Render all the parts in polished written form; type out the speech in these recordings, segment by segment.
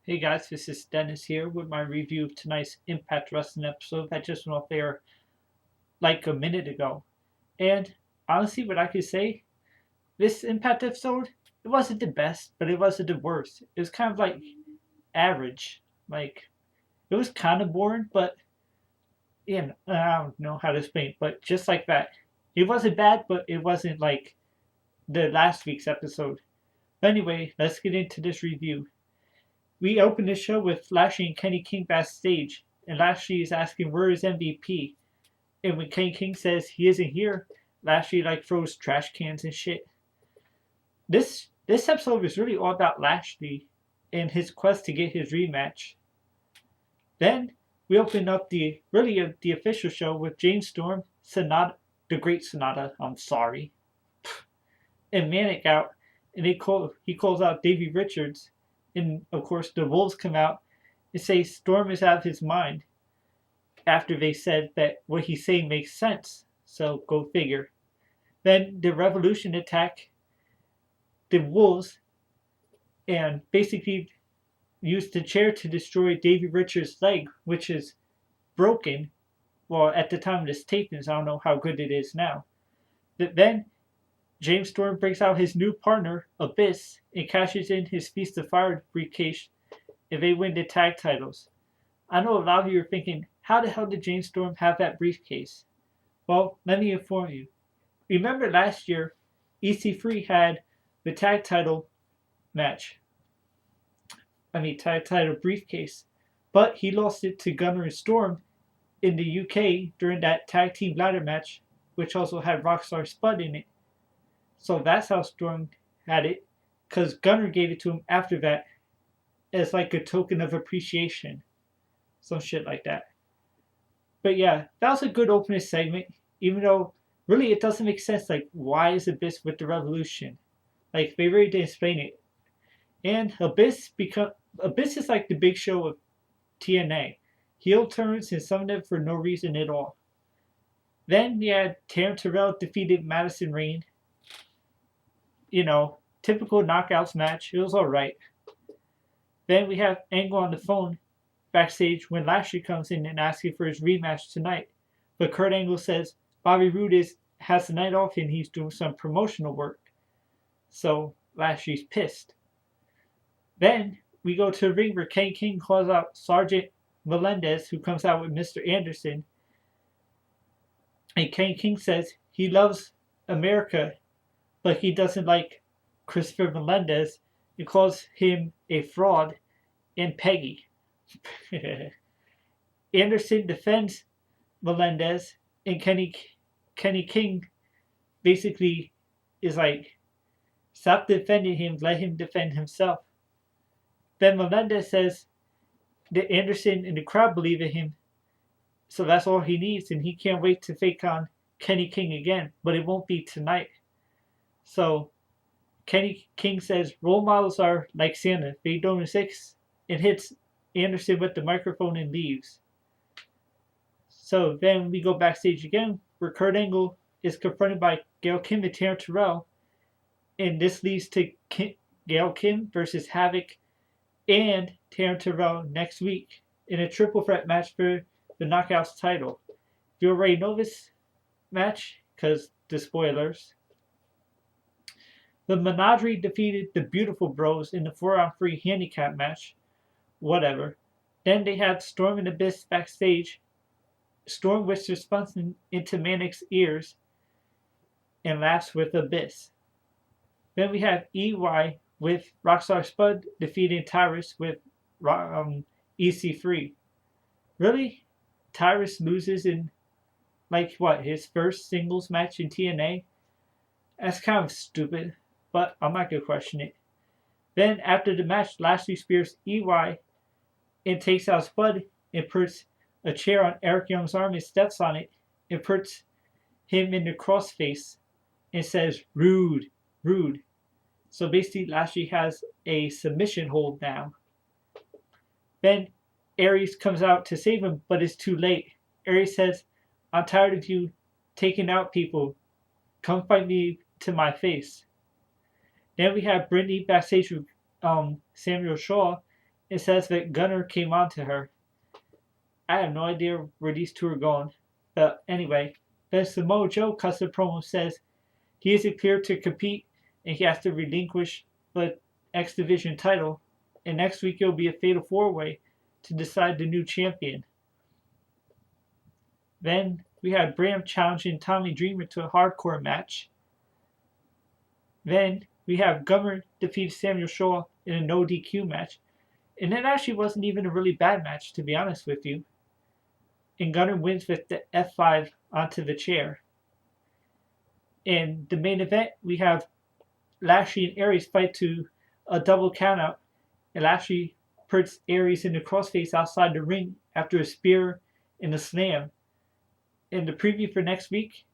Hey guys, this is Dennis here with my review of tonight's Impact Wrestling episode that just went off there like a minute ago. And honestly, what I could say, this Impact episode, it wasn't the best, but it wasn't the worst. It was kind of like average. Like, it was kind of boring, but yeah, I don't know how to explain it, but just like that. It wasn't bad, but it wasn't like the last week's episode. But anyway, let's get into this review. We open the show with Lashley and Kenny King backstage, and Lashley is asking where is MVP. And when Kenny King says he isn't here, Lashley like throws trash cans and shit. This episode was really all about Lashley and his quest to get his rematch. Then we open up the official show with James Storm, Sonata, the Great Sonata. I'm sorry, and Manic out, and he calls out Davey Richards, and of course the Wolves come out and say Storm is out of his mind after they said that what he's saying makes sense. So go figure. Then the Revolution attack the Wolves and basically used the chair to destroy Davey Richards' leg, which is broken. Well, at the time of this taping, I don't know how good it is now. But then James Storm brings out his new partner, Abyss, and cashes in his Feast of Fire briefcase, and they win the tag titles. I know a lot of you are thinking, how the hell did James Storm have that briefcase? Well, let me inform you. Remember last year, EC3 had the tag title match. Tag title briefcase. But he lost it to Gunner and Storm in the UK during that tag team ladder match, which also had Rockstar Spud in it. So that's how Storm had it, because Gunner gave it to him after that as like a token of appreciation. Some shit like that. But yeah, that was a good opening segment, even though really it doesn't make sense. Like, why is Abyss with the Revolution? Like, they really didn't explain it. And Abyss is like the big show of TNA. Heel turns and some of them for no reason at all. Then we had Taryn Terrell defeated Madison Rayne. You know, typical knockouts match. It was alright. Then we have Angle on the phone backstage when Lashley comes in and asking for his rematch tonight. But Kurt Angle says Bobby Roode has the night off and he's doing some promotional work. So Lashley's pissed. Then we go to the ring where Kenny King calls out Sergeant Melendez, who comes out with Mr. Anderson. And Kenny King says he loves America, but he doesn't like Christopher Melendez and calls him a fraud and Peggy. Anderson defends Melendez, and Kenny King basically is like, stop defending him, let him defend himself. Then Melendez says that Anderson and the crowd believe in him, so that's all he needs, and he can't wait to take on Kenny King again, but it won't be tonight. So Kenny King says role models are like Santa. They don't exist, and hits Anderson with the microphone and leaves. So then we go backstage again, where Kurt Angle is confronted by Gail Kim and Taryn Terrell, and this leads to Gail Kim versus Havoc and Taryn Terrell next week in a triple threat match for the Knockouts title. You already know this match because the spoilers. The Menagerie defeated the Beautiful Bros in the 4-on-3 handicap match. Whatever. Then they had Storm and Abyss backstage. Storm whispers something into Manic's ears and laughs with Abyss. Then we have EY with Rockstar Spud defeating Tyrus with EC3. Really? Tyrus loses in his first singles match in TNA? That's kind of stupid, but I'm not gonna question it. Then after the match, Lashley spears EY and takes out Spud and puts a chair on Eric Young's arm and steps on it and puts him in the crossface and says, rude, rude. So basically Lashley has a submission hold now. Then Aries comes out to save him, but it's too late. Aries says, I'm tired of you taking out people. Come fight me to my face. Then we have Brittany backstage with Samuel Shaw, It says that Gunner came on to her. I have no idea where these two are going. But anyway, then Samoa Joe cuts a promo, says he isn't clear to compete and he has to relinquish the X Division title. And next week it'll be a fatal 4-way to decide the new champion. Then we had Bram challenging Tommy Dreamer to a hardcore match. Then we have Gunner defeat Samuel Shaw in a no DQ match. And it actually wasn't even a really bad match, to be honest with you. And Gunner wins with the F5 onto the chair. In the main event, we have Lashley and Aries fight to a double countout. And Lashley puts Aries in the crossface outside the ring after a spear and a slam. And the preview for next week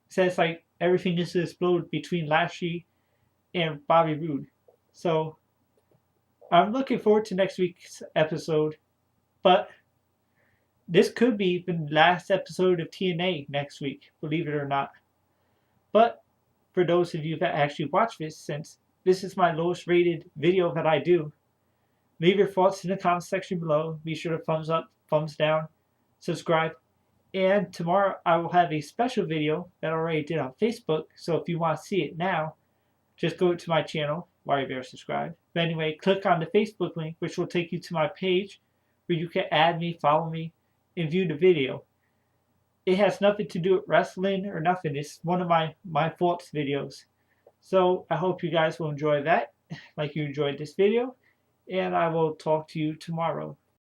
says like everything is to explode between Lashley and Bobby Roode. So I'm looking forward to next week's episode, but this could be the last episode of TNA next week, believe it or not. But for those of you that actually watch this, since this is my lowest rated video that I do, leave your thoughts in the comment section below. Be sure to thumbs up, thumbs down, subscribe. And tomorrow I will have a special video that I already did on Facebook, so if you want to see it now, just go to my channel, Warrior Bear Subscribe. But anyway, click on the Facebook link, which will take you to my page, where you can add me, follow me, and view the video. It has nothing to do with wrestling or nothing. It's one of my thoughts videos. So I hope you guys will enjoy that, like you enjoyed this video, and I will talk to you tomorrow.